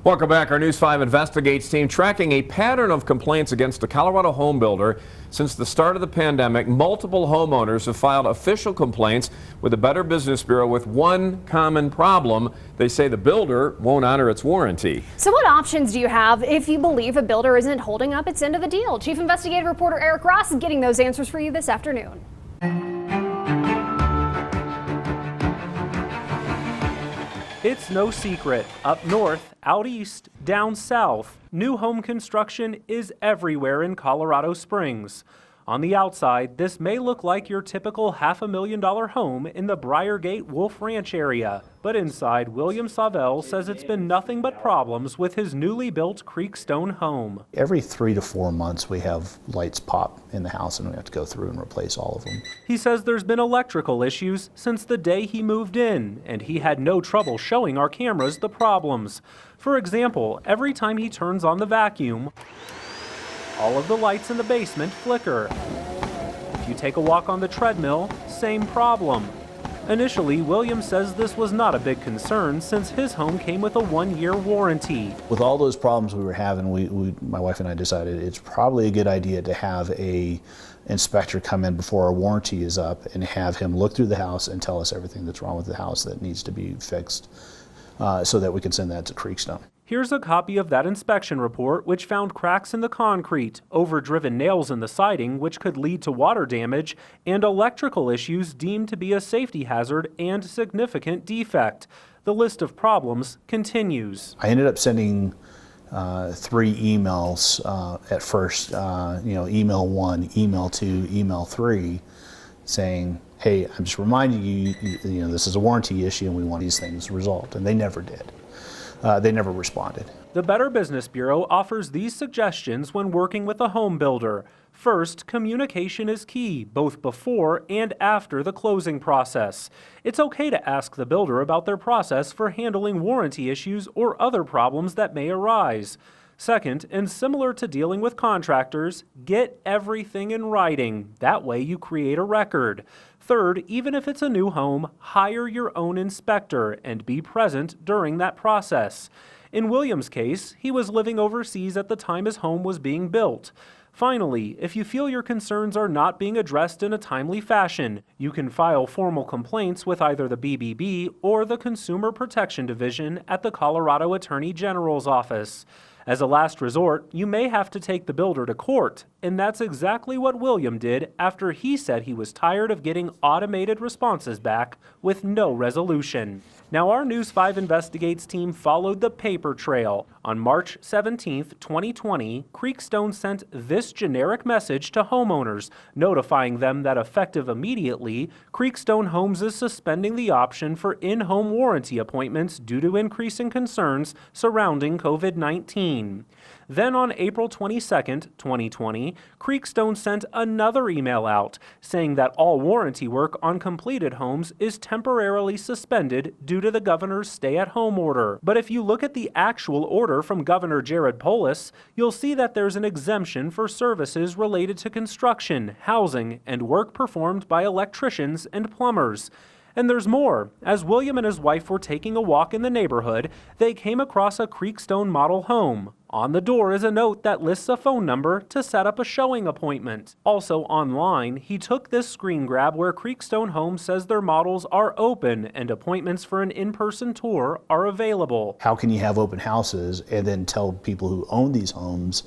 Welcome back. Our News 5 Investigates team tracking a pattern of complaints against a Colorado home builder. Since the start of the pandemic, multiple homeowners have filed official complaints with the Better Business Bureau with one common problem. They say the builder won't honor its warranty. So what options do you have if you believe a builder isn't holding up its end of the deal? Chief Investigative Reporter Eric Ross is getting those answers for you this afternoon. It's no secret. Up north, out east, down south, new home construction is everywhere in Colorado Springs. On the outside, this may look like your typical $500,000 home in the Briargate Wolf Ranch area. But inside, William Savell says it's been nothing but problems with his newly built Creekstone home. Every 3 to 4 months we have lights pop in the house and we have to go through and replace all of them. He says there's been electrical issues since the day he moved in, and he had no trouble showing our cameras the problems. For example, every time he turns on the vacuum, all of the lights in the basement flicker. If you take a walk on the treadmill, same problem. Initially, William says this was not a big concern since his home came with a 1-year warranty. With all those problems we were having, my wife and I decided it's probably a good idea to have a inspector come in before our warranty is up and have him look through the house and tell us everything that's wrong with the house that needs to be fixed so that we can send that to Creekstone. Here's a copy of that inspection report, which found cracks in the concrete, overdriven nails in the siding, which could lead to water damage, and electrical issues deemed to be a safety hazard and significant defect. The list of problems continues. I ended up sending 3 emails at first, email 1, email 2, email 3, saying, hey, I'm just reminding you, this is a warranty issue and we want these things resolved, and they never did. They never responded. The Better Business Bureau offers these suggestions when working with a home builder. First, communication is key, both before and after the closing process. It's okay to ask the builder about their process for handling warranty issues or other problems that may arise. Second, and similar to dealing with contractors, get everything in writing. That way you create a record. Third, even if it's a new home, hire your own inspector and be present during that process. In William's case, he was living overseas at the time his home was being built. Finally, if you feel your concerns are not being addressed in a timely fashion, you can file formal complaints with either the BBB or the Consumer Protection Division at the Colorado Attorney General's office. As a last resort, you may have to take the builder to court, and that's exactly what William did after he said he was tired of getting automated responses back with no resolution. Now, our News 5 Investigates team followed the paper trail. On March 17, 2020, Creekstone sent this generic message to homeowners, notifying them that effective immediately, Creekstone Homes is suspending the option for in-home warranty appointments due to increasing concerns surrounding COVID-19. Then on April 22, 2020, Creekstone sent another email out saying that all warranty work on completed homes is temporarily suspended due to the governor's stay-at-home order. But if you look at the actual order from Governor Jared Polis, you'll see that there's an exemption for services related to construction, housing, and work performed by electricians and plumbers. And there's more. As William and his wife were taking a walk in the neighborhood, they came across a Creekstone model home. On the door is a note that lists a phone number to set up a showing appointment. Also online, he took this screen grab where Creekstone Homes says their models are open and appointments for an in-person tour are available. How can you have open houses and then tell people who own these homes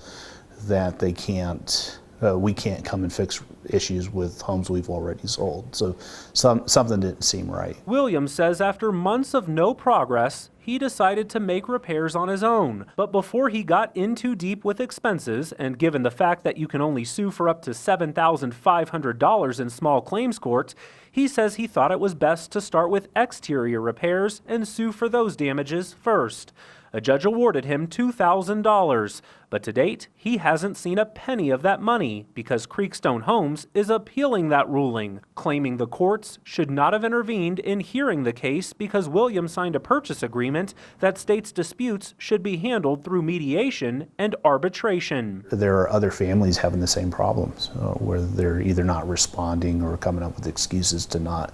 that they can't, we can't come and fix issues with homes we've already sold? So something didn't seem right. William says after months of no progress, he decided to make repairs on his own. But before he got in too deep with expenses, and given the fact that you can only sue for up to $7,500 in small claims court, he says he thought it was best to start with exterior repairs and sue for those damages first. A judge awarded him $2,000, but to date, he hasn't seen a penny of that money because Creekstone Homes is appealing that ruling, claiming the courts should not have intervened in hearing the case because William signed a purchase agreement that states disputes should be handled through mediation and arbitration. There are other families having the same problems where they're either not responding or coming up with excuses to not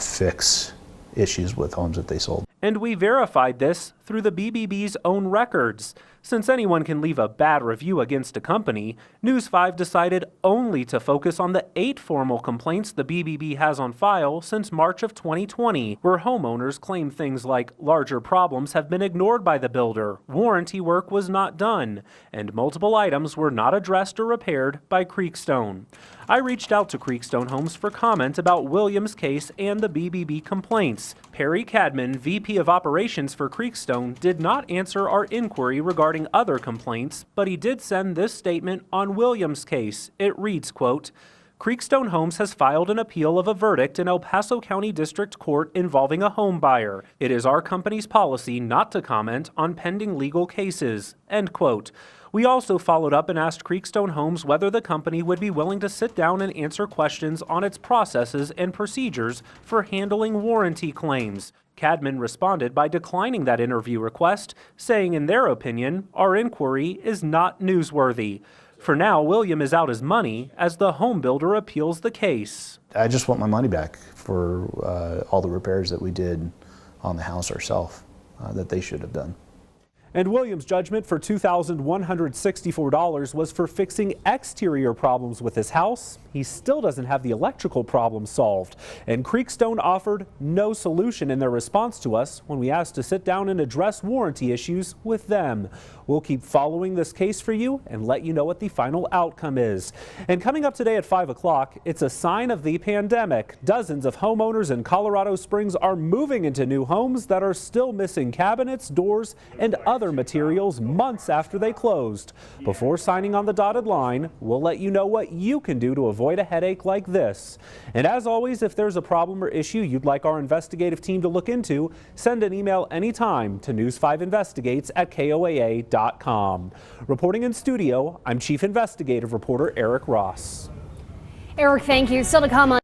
fix issues with homes that they sold. And we verified this through the BBB's own records. Since anyone can leave a bad review against a company, News 5 decided only to focus on the 8 formal complaints the BBB has on file since March of 2020, where homeowners claim things like larger problems have been ignored by the builder, warranty work was not done, and multiple items were not addressed or repaired by Creekstone. I reached out to Creekstone Homes for comment about Williams' case and the BBB complaints. Perry Cadman, VP of Operations for Creekstone, did not answer our inquiry regarding other complaints, but he did send this statement on Williams' case. It reads, quote, Creekstone Homes has filed an appeal of a verdict in El Paso County District Court involving a home buyer. It is our company's policy not to comment on pending legal cases, end quote. We also followed up and asked Creekstone Homes whether the company would be willing to sit down and answer questions on its processes and procedures for handling warranty claims. Cadman responded by declining that interview request, saying in their opinion, our inquiry is not newsworthy. For now, William is out his money as the home builder appeals the case. I just want my money back for all the repairs that we did on the house ourselves that they should have done. And Williams' judgment for $2,164 was for fixing exterior problems with his house. He still doesn't have the electrical problem solved. And Creekstone offered no solution in their response to us when we asked to sit down and address warranty issues with them. We'll keep following this case for you and let you know what the final outcome is. And coming up today at 5 o'clock, it's a sign of the pandemic. Dozens of homeowners in Colorado Springs are moving into new homes that are still missing cabinets, doors, and other materials months after they closed. Before signing on the dotted line, we'll let you know what you can do to avoid a headache like this. And as always, if there's a problem or issue you'd like our investigative team to look into, send an email anytime to news5investigates@koaa.com. Reporting in studio, I'm Chief Investigative Reporter Eric Ross. Eric, thank you. Still to come on